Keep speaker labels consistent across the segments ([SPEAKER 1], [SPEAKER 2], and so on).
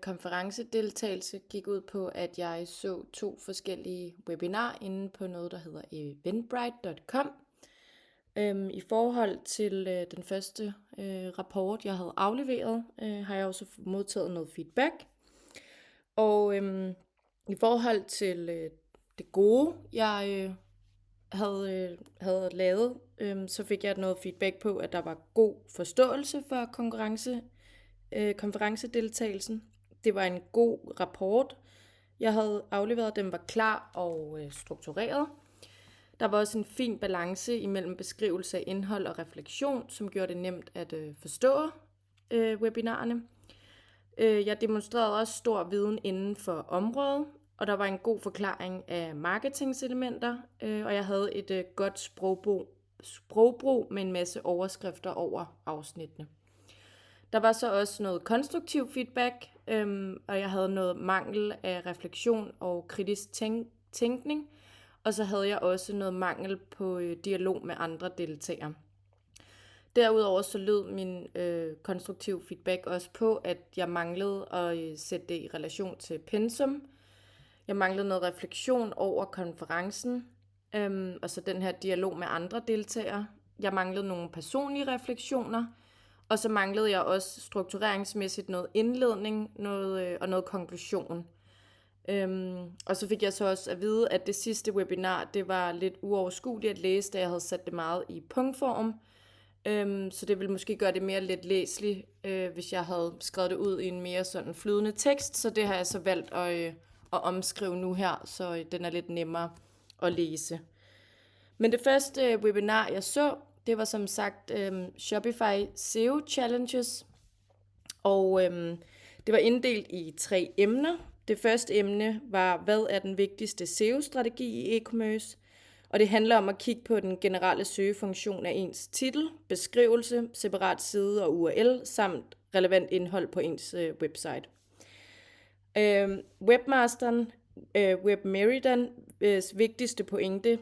[SPEAKER 1] konferencedeltagelse gik ud på, at jeg så 2 forskellige webinar inde på noget, der hedder eventbrite.com. I forhold til den første rapport, jeg havde afleveret, har jeg også modtaget noget feedback. Og i forhold til det gode, jeg havde lavet, så fik jeg noget feedback på, at der var god forståelse for konferencedeltagelsen. Det var en god rapport, jeg havde afleveret. Den var klar og struktureret. Der var også en fin balance imellem beskrivelse af indhold og refleksion, som gjorde det nemt at forstå webinarerne. Jeg demonstrerede også stor viden inden for området, og der var en god forklaring af marketingselementer, og jeg havde et godt sprogbrug med en masse overskrifter over afsnittene. Der var så også noget konstruktiv feedback, og jeg havde noget mangel af refleksion og kritisk tænkning, og så havde jeg også noget mangel på dialog med andre deltagere. Derudover så lød min konstruktiv feedback også på, at jeg manglede at sætte det i relation til pensum. Jeg manglede noget refleksion over konferencen, og så den her dialog med andre deltagere. Jeg manglede nogle personlige refleksioner, og så manglede jeg også struktureringsmæssigt noget indledning og noget konklusion. Og så fik jeg så også at vide, at det sidste webinar, det var lidt uoverskueligt at læse, da jeg havde sat det meget i punktform. Så det ville måske gøre det mere let læseligt, hvis jeg havde skrevet det ud i en mere sådan flydende tekst. Så det har jeg så valgt at omskrive nu her, så den er lidt nemmere at læse. Men det første webinar, jeg så, det var som sagt Shopify SEO Challenges. Og det var inddelt i 3 emner. Det første emne var, hvad er den vigtigste SEO-strategi i e-commerce? Og det handler om at kigge på den generelle søgefunktion af ens titel, beskrivelse, separat side og URL, samt relevant indhold på ens website. Webmasteren, WebMeridan's vigtigste pointe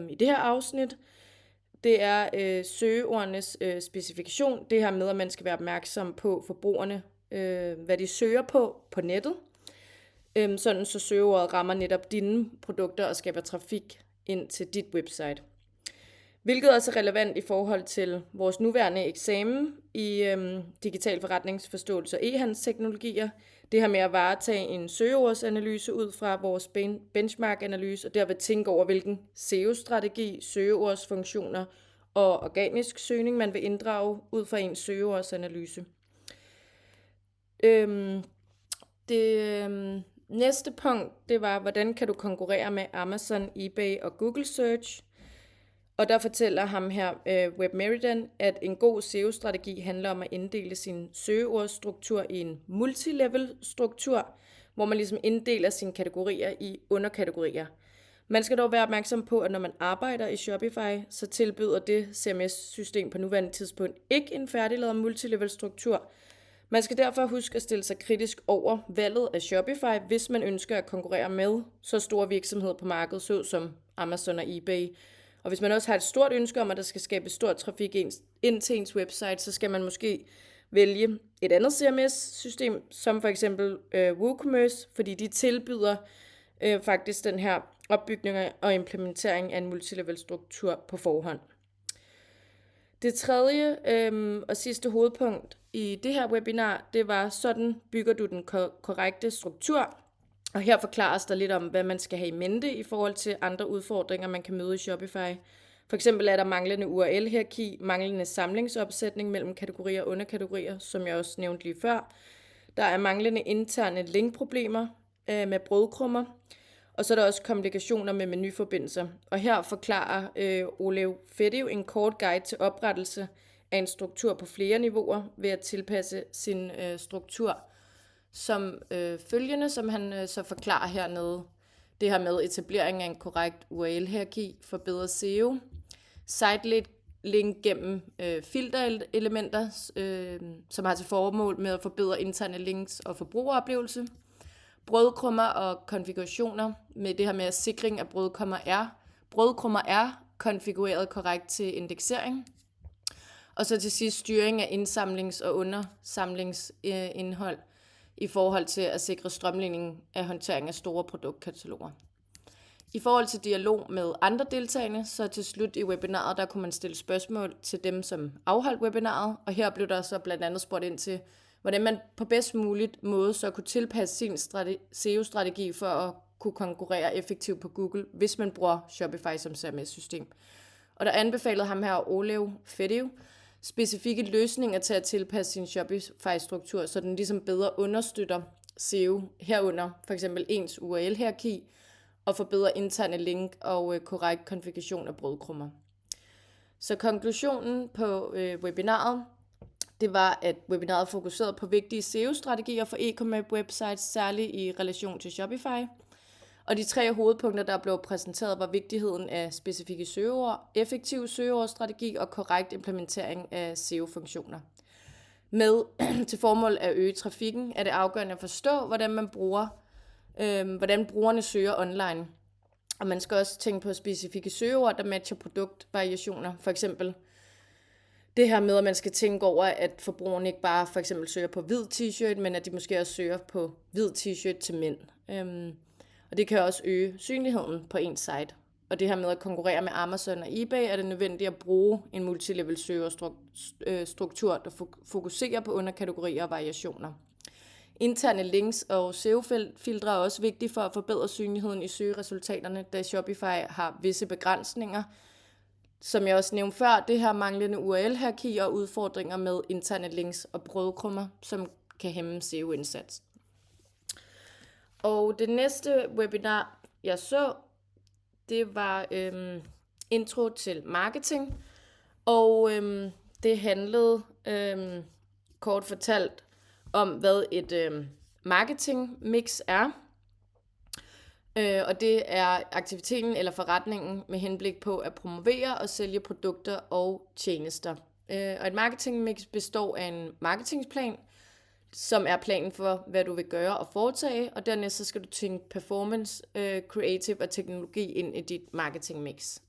[SPEAKER 1] i det her afsnit, det er søgeordenes specifikation. Det her med, at man skal være opmærksom på forbrugerne, hvad de søger på nettet. Sådan så søgeordet rammer netop dine produkter og skaber trafik ind til dit website. Hvilket også er relevant i forhold til vores nuværende eksamen i digital forretningsforståelse og e-handelsteknologier. Det her med at varetage en søgeordsanalyse ud fra vores benchmark-analyse, og derved tænke over, hvilken SEO-strategi, søgeordsfunktioner og organisk søgning, man vil inddrage ud fra en søgeordsanalyse. Næste punkt, det var, hvordan kan du konkurrere med Amazon, eBay og Google Search? Og der fortæller ham her, WebMeridan, at en god SEO-strategi handler om at inddele sin søgeordsstruktur i en multilevel-struktur, hvor man ligesom inddeler sine kategorier i underkategorier. Man skal dog være opmærksom på, at når man arbejder i Shopify, så tilbyder det CMS-system på nuværende tidspunkt ikke en færdiglavet multilevel-struktur. Man skal derfor huske at stille sig kritisk over valget af Shopify, hvis man ønsker at konkurrere med så store virksomheder på markedet, såsom Amazon og eBay. Og hvis man også har et stort ønske om, at der skal skabes stor trafik ind til ens website, så skal man måske vælge et andet CMS-system, som for eksempel WooCommerce, fordi de tilbyder faktisk den her opbygning og implementering af en multilevel-struktur på forhånd. Det tredje og sidste hovedpunkt i det her webinar, det var, sådan bygger du den korrekte struktur. Og her forklares der lidt om, hvad man skal have i mente i forhold til andre udfordringer, man kan møde i Shopify. For eksempel er der manglende URL-hierarki, manglende samlingsopsætning mellem kategorier og underkategorier, som jeg også nævnte lige før. Der er manglende interne linkproblemer med brødkrummer. Og så er der også komplikationer med menuforbindelser. Og her forklarer Olev Fedev en kort guide til oprettelse af en struktur på flere niveauer ved at tilpasse sin struktur som følgende, som han så forklarer hernede. Det her med etablering af en korrekt URL-hierarki for bedre SEO, site-link gennem filterelementer, som har til formål med at forbedre interne links og forbrugeroplevelse, brødkrummer og konfigurationer med det her med sikring af brødkrummer er konfigureret korrekt til indeksering. Og så til sidst styring af indsamlings- og undersamlingsindhold i forhold til at sikre strømligning af håndtering af store produktkataloger. I forhold til dialog med andre deltagende, så til slut i webinaret, der kunne man stille spørgsmål til dem, som afholdt webinaret, og her blev der så blandt andet spurgt ind til, hvordan man på bedst muligt måde så kunne tilpasse sin SEO-strategi for at kunne konkurrere effektivt på Google, hvis man bruger Shopify som CMS-system. Og der anbefalede ham her Olev Fedev specifikke løsninger til at tilpasse sin Shopify-struktur, så den ligesom bedre understøtter SEO, herunder for eksempel ens URL-hierarki, og forbedre interne link og korrekt konfiguration af brødkrummer. Så konklusionen på webinaret, det var, at webinaret fokuserede på vigtige SEO-strategier for e-commerce websites, særligt i relation til Shopify. Og de 3 hovedpunkter, der blev præsenteret, var vigtigheden af specifikke søgeord, effektiv søgeordstrategi og korrekt implementering af SEO-funktioner. Med til formål at øge trafikken, er det afgørende at forstå, hvordan brugerne søger online. Og man skal også tænke på specifikke søgeord, der matcher produktvariationer. For eksempel det her med, at man skal tænke over, at forbrugerne ikke bare for eksempel søger på hvid t-shirt, men at de måske også søger på hvid t-shirt til mænd. Og det kan også øge synligheden på ens site. Og det her med at konkurrere med Amazon og eBay, er det nødvendigt at bruge en multilevel søgestruktur, der fokuserer på underkategorier og variationer. Interne links og SEO-filtre er også vigtige for at forbedre synligheden i søgeresultaterne, da Shopify har visse begrænsninger. Som jeg også nævnte før, det her manglende URL-hierarki og udfordringer med interne links og brødkrummer, som kan hæmme SEO-indsats. Og det næste webinar, jeg så, det var intro til marketing, og det handlede kort fortalt om, hvad et marketingmix er. Og det er aktiviteten eller forretningen med henblik på at promovere og sælge produkter og tjenester. Og et marketingmix består af en marketingsplan, som er planen for, hvad du vil gøre og foretage, og dernæst så skal du tænke performance, creative og teknologi ind i dit marketingmix.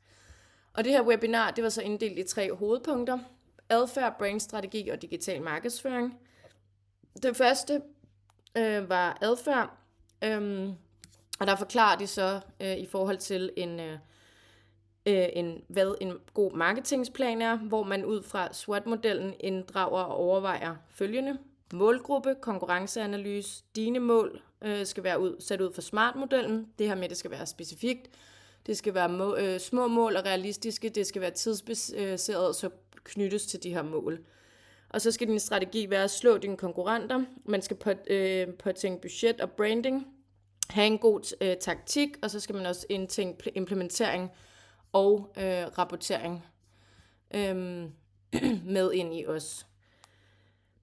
[SPEAKER 1] Og det her webinar, det var så inddelt i 3 hovedpunkter: adfærd, brandstrategi og digital markedsføring. Det første var adfærd, og der forklarer de så i forhold til hvad en god marketingsplan er, hvor man ud fra SWOT-modellen inddrager og overvejer følgende: målgruppe, konkurrenceanalyse, dine mål skal være sat ud for SMART-modellen. Det her med, det skal være specifikt, det skal være små mål og realistiske, det skal være tidsbaseret, så knyttes til de her mål. Og så skal din strategi være at slå dine konkurrenter. Man skal påtænke budget og branding, have en god taktik, og så skal man også indtænke implementering og rapportering med ind i os.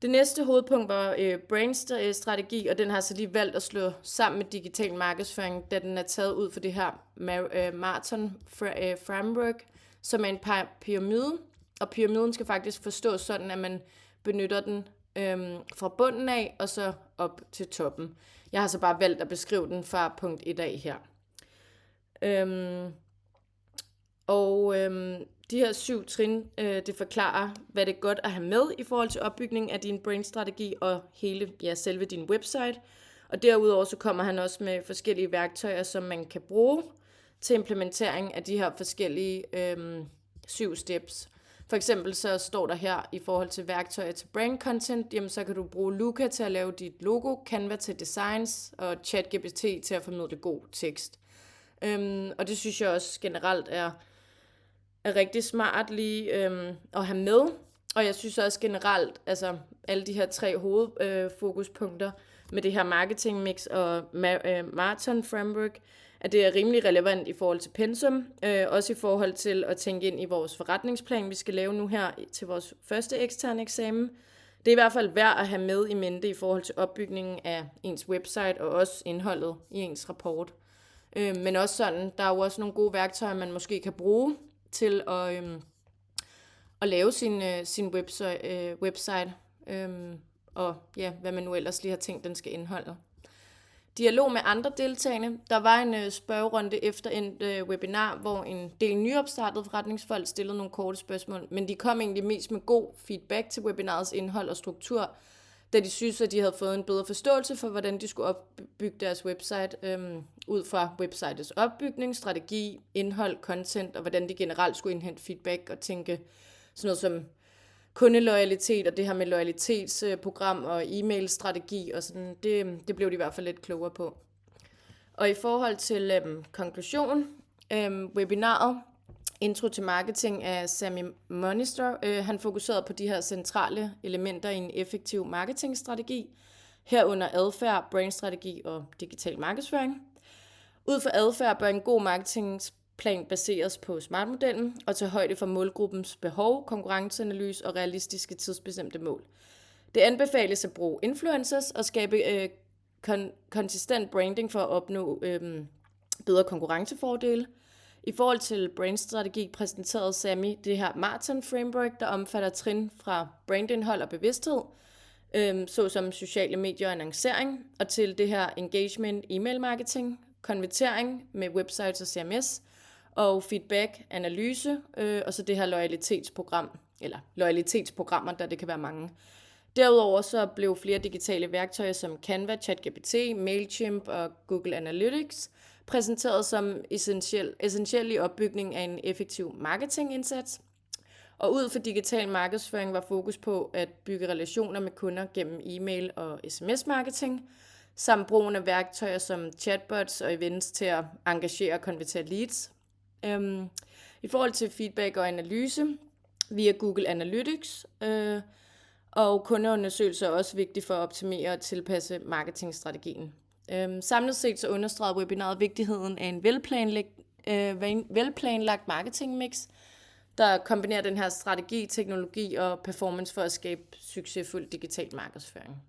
[SPEAKER 1] Det næste hovedpunkt var brandstrategi, og den har så lige valgt at slå sammen med digital markedsføring, da den er taget ud for det her Marathon Framework, som er en pyramide. Og pyramiden skal faktisk forstås sådan, at man benytter den fra bunden af, og så op til toppen. Jeg har så bare valgt at beskrive den fra punkt 1 af her. De her 7 trin, det forklarer, hvad det er godt at have med i forhold til opbygningen af din brandstrategi og selve din website. Og derudover så kommer han også med forskellige værktøjer, som man kan bruge til implementering af de her forskellige 7 steps. For eksempel så står der her i forhold til værktøjer til brand content, jamen så kan du bruge Looker til at lave dit logo, Canva til designs og ChatGPT til at formidle god tekst. Og det synes jeg også generelt er rigtig smart lige at have med. Og jeg synes også generelt, altså alle de her 3 hovedfokuspunkter med det her marketing mix og Marathon Framework, at det er rimelig relevant i forhold til pensum, også i forhold til at tænke ind i vores forretningsplan, vi skal lave nu her til vores første eksterne eksamen. Det er i hvert fald værd at have med i mente i forhold til opbygningen af ens website og også indholdet i ens rapport. Men også sådan, der er jo også nogle gode værktøjer, man måske kan bruge til at lave sin website, og ja, hvad man nu ellers lige har tænkt, den skal indeholde. Dialog med andre deltagende. Der var en spørgerunde efter en webinar, hvor en del nyopstartede forretningsfolk stillede nogle korte spørgsmål, men de kom egentlig mest med god feedback til webinarets indhold og struktur, da de synes, at de havde fået en bedre forståelse for, hvordan de skulle opbygge deres website, ud fra websitets opbygning, strategi, indhold, content, og hvordan de generelt skulle indhente feedback og tænke sådan noget som kundeloyalitet og det her med loyalitetsprogram og e-mail-strategi og sådan, det blev de i hvert fald lidt klogere på. Og i forhold til konklusion, webinaret Intro til Marketing af Sami Monister, han fokuserede på de her centrale elementer i en effektiv marketingstrategi, herunder adfærd, brandstrategi og digital markedsføring. Ud fra adfærd bør en god marketingsplan baseres på SMART-modellen og tage højde for målgruppens behov, konkurrenceanalyse og realistiske tidsbestemte mål. Det anbefales at bruge influencers og skabe konsistent branding for at opnå bedre konkurrencefordele. I forhold til brandstrategi præsenterede Sami det her Martin Framework, der omfatter trin fra brandindhold og bevidsthed, såsom sociale medier og annoncering, og til det her engagement, e-mail marketing, konvertering med websites og CMS, og feedback, analyse, og så det her loyalitetsprogram, eller loyalitetsprogrammer, der det kan være mange. Derudover så blev flere digitale værktøjer som Canva, ChatGPT, Mailchimp og Google Analytics præsenteret som essentiel i opbygning af en effektiv marketingindsats. Og ud for digital markedsføring var fokus på at bygge relationer med kunder gennem e-mail og sms-marketing, samt brugen af værktøjer som chatbots og events til at engagere og konvertere leads. I forhold til feedback og analyse via Google Analytics, og kundeundersøgelser er også vigtigt for at optimere og tilpasse marketingstrategien. Samlet set så understregede webinaret vigtigheden af en velplanlagt marketingmix, der kombinerer den her strategi, teknologi og performance for at skabe succesfuld digital markedsføring.